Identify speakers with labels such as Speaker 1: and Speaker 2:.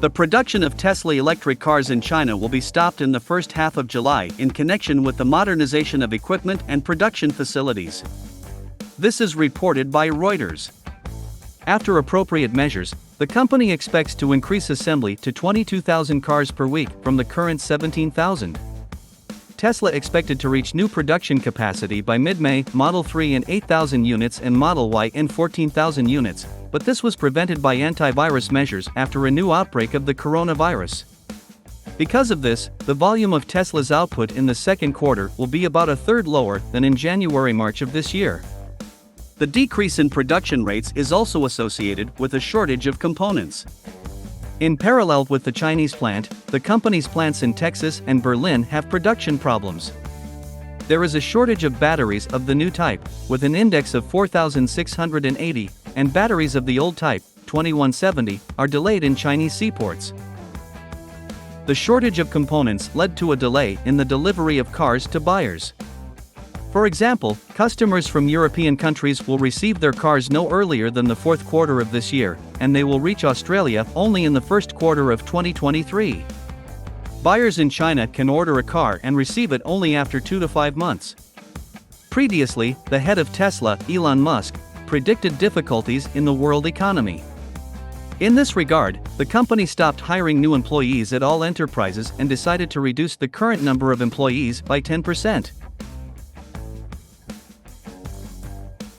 Speaker 1: The production of Tesla electric cars in China will be stopped in the first half of July in connection with the modernization of equipment and production facilities. This is reported by Reuters. After appropriate measures, the company expects to increase assembly to 22,000 cars per week from the current 17,000. Tesla expected to reach new production capacity by mid-May, Model 3 in 8,000 units and Model Y in 14,000 units, but this was prevented by antivirus measures after a new outbreak of the coronavirus. Because of this, the volume of Tesla's output in the second quarter will be about a third lower than in January-March of this year. The decrease in production rates is also associated with a shortage of components. In parallel with the Chinese plant, the company's plants in Texas and Berlin have production problems. There is a shortage of batteries of the new type, with an index of 4,680, and batteries of the old type, 2170, are delayed in Chinese seaports. The shortage of components led to a delay in the delivery of cars to buyers. For example, customers from European countries will receive their cars no earlier than the fourth quarter of this year, and they will reach Australia only in the first quarter of 2023. Buyers in China can order a car and receive it only after 2 to 5 months. Previously, the head of Tesla, Elon Musk, predicted difficulties in the world economy. In this regard, the company stopped hiring new employees at all enterprises and decided to reduce the current number of employees by 10%.